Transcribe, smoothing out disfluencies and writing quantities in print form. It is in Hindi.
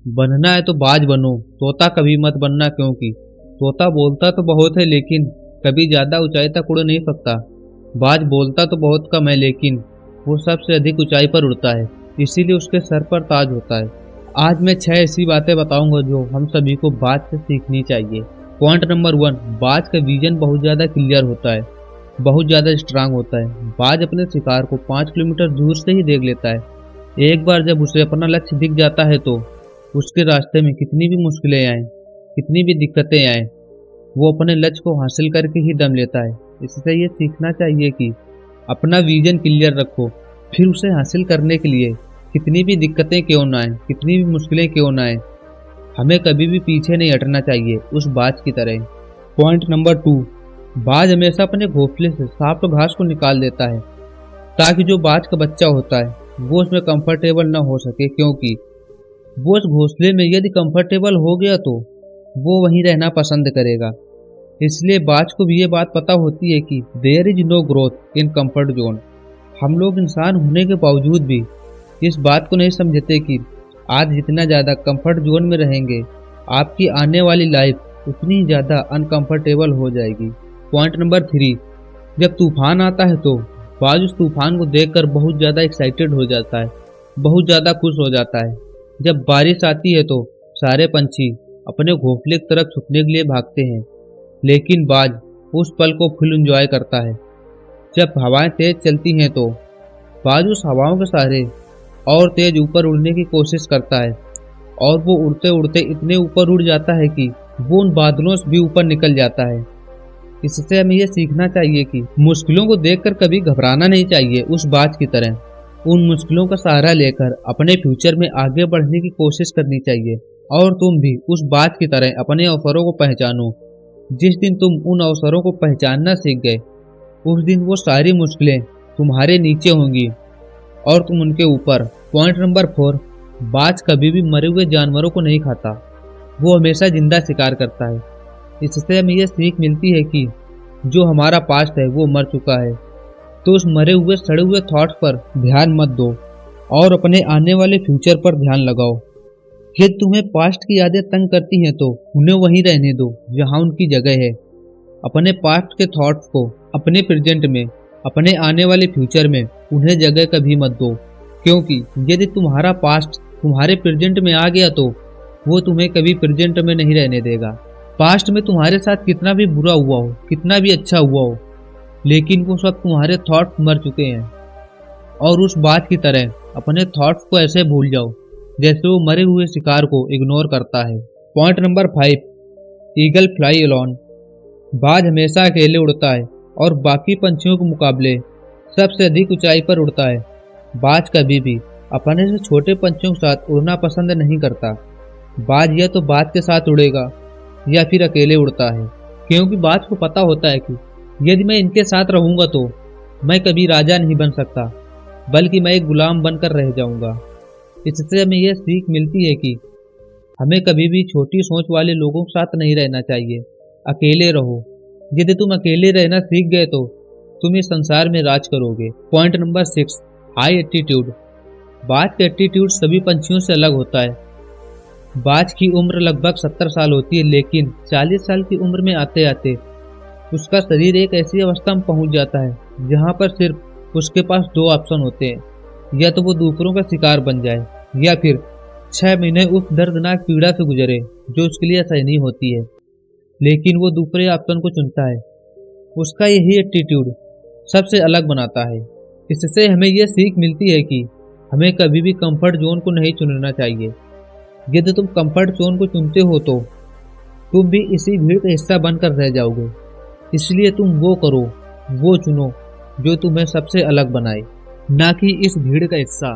बनना है तो बाज बनो, तोता कभी मत बनना, क्योंकि तोता बोलता तो बहुत है लेकिन कभी ज्यादा ऊंचाई तक उड़ नहीं सकता। बाज बोलता तो बहुत कम है लेकिन वो सबसे अधिक ऊंचाई पर उड़ता है, इसीलिए उसके सर पर ताज होता है। आज मैं 6 ऐसी बातें बताऊंगा जो हम सभी को बाज से सीखनी चाहिए। पॉइंट नंबर 1, बाज का विजन बहुत ज्यादा क्लियर होता है, बहुत ज्यादा स्ट्रांग होता है। बाज अपने शिकार को 5 किलोमीटर दूर से ही देख लेता है। एक बार जब उसे अपना लक्ष्य दिख जाता है तो उसके रास्ते में कितनी भी मुश्किलें आए, कितनी भी दिक्कतें आए, वो अपने लक्ष्य को हासिल करके ही दम लेता है। इससे ये सीखना चाहिए कि अपना विजन क्लियर रखो, फिर उसे हासिल करने के लिए कितनी भी दिक्कतें क्यों ना आए, कितनी भी मुश्किलें क्यों ना आए, हमें कभी भी पीछे नहीं हटना चाहिए उस बाज की तरह। पॉइंट नंबर 2, बाज हमेशा अपने घोंसले से सॉफ्ट घास को निकाल देता है ताकि जो बाज का बच्चा होता है वो उसमें कंफर्टेबल ना हो सके, क्योंकि वो उस घोंसले में यदि कंफर्टेबल हो गया तो वो वहीं रहना पसंद करेगा। इसलिए बाज को भी ये बात पता होती है कि there is no growth in comfort zone. हम लोग इंसान होने के बावजूद भी इस बात को नहीं समझते कि आज जितना ज़्यादा कंफर्ट जोन में रहेंगे आपकी आने वाली लाइफ उतनी ही ज़्यादा अनकंफर्टेबल हो जाएगी। पॉइंट नंबर 3, जब तूफान आता है तो बाज उस तूफान को देखकर बहुत ज़्यादा एक्साइटेड हो जाता है, बहुत ज़्यादा खुश हो जाता है। जब बारिश आती है तो सारे पंछी अपने घोंसले की तरफ छुपने के लिए भागते हैं, लेकिन बाज उस पल को फुल एंजॉय करता है। जब हवाएं तेज चलती हैं तो बाज उस हवाओं के सहारे और तेज ऊपर उड़ने की कोशिश करता है, और वो उड़ते उड़ते इतने ऊपर उड़ जाता है कि वो उन बादलों से भी ऊपर निकल जाता है। इससे हमें यह सीखना चाहिए कि मुश्किलों को देखकर कभी घबराना नहीं चाहिए। उस बाज की तरह उन मुश्किलों का सहारा लेकर अपने फ्यूचर में आगे बढ़ने की कोशिश करनी चाहिए। और तुम भी उस बाज की तरह अपने अवसरों को पहचानो। जिस दिन तुम उन अवसरों को पहचानना सीख गए उस दिन वो सारी मुश्किलें तुम्हारे नीचे होंगी और तुम उनके ऊपर। पॉइंट नंबर 4, बाज कभी भी मरे हुए जानवरों को नहीं खाता, वो हमेशा जिंदा शिकार करता है। इससे हमें यह सीख मिलती है कि जो हमारा पास्ट है वो मर चुका है, तो उस मरे हुए सड़े हुए थॉट्स पर ध्यान मत दो और अपने आने वाले फ्यूचर पर ध्यान लगाओ। यदि तुम्हें पास्ट की यादें तंग करती हैं तो उन्हें वहीं रहने दो जहां उनकी जगह है। अपने पास्ट के थॉट्स को अपने प्रेजेंट में, अपने आने वाले फ्यूचर में उन्हें जगह कभी मत दो, क्योंकि यदि तुम्हारा पास्ट तुम्हारे प्रेजेंट में आ गया तो वो तुम्हें कभी प्रेजेंट में नहीं रहने देगा। पास्ट में तुम्हारे साथ कितना भी बुरा हुआ हो, कितना भी अच्छा हुआ हो, लेकिन वो सब तुम्हारे थॉट्स मर चुके हैं। और उस बात की तरह अपने थॉट्स को ऐसे भूल जाओ जैसे वो मरे हुए शिकार को इग्नोर करता है। Point number 5, eagle fly alone. बाज हमेशा अकेले उड़ता है और बाकी पंछियों के मुकाबले सबसे अधिक ऊंचाई पर उड़ता है। बाज कभी भी अपने से छोटे पंछियों के साथ उड़ना पसंद नहीं करता। बाज या तो बाज के साथ उड़ेगा या फिर अकेले उड़ता है, क्योंकि बाज को पता होता है कि यदि मैं इनके साथ रहूंगा तो मैं कभी राजा नहीं बन सकता, बल्कि मैं एक गुलाम बनकर रह जाऊंगा। इससे हमें यह सीख मिलती है कि हमें कभी भी छोटी सोच वाले लोगों के साथ नहीं रहना चाहिए। अकेले रहो। यदि तुम अकेले रहना सीख गए तो तुम इस संसार में राज करोगे। Point number 6, high attitude. बाज का एटीट्यूड सभी पंछियों से अलग होता है। बाज की उम्र लगभग 70 साल होती है, लेकिन 40 साल की उम्र में आते आते उसका शरीर एक ऐसी अवस्था में पहुंच जाता है जहां पर सिर्फ उसके पास 2 ऑप्शन होते हैं, या तो वो दूसरों का शिकार बन जाए या फिर 6 महीने उस दर्दनाक पीड़ा से गुजरे जो उसके लिए असहनीय होती है। लेकिन वो दूसरे ऑप्शन को चुनता है। उसका यही एटीट्यूड सबसे अलग बनाता है। इससे हमें यह सीख मिलती है कि हमें कभी भी कंफर्ट जोन को नहीं चुनना चाहिए। यदि तुम कंफर्ट जोन को चुनते हो तो तुम भी इसी भीड़ का हिस्सा बनकर रह जाओगे। इसलिए तुम वो करो, वो चुनो जो तुम्हें सबसे अलग बनाए, ना कि इस भीड़ का हिस्सा।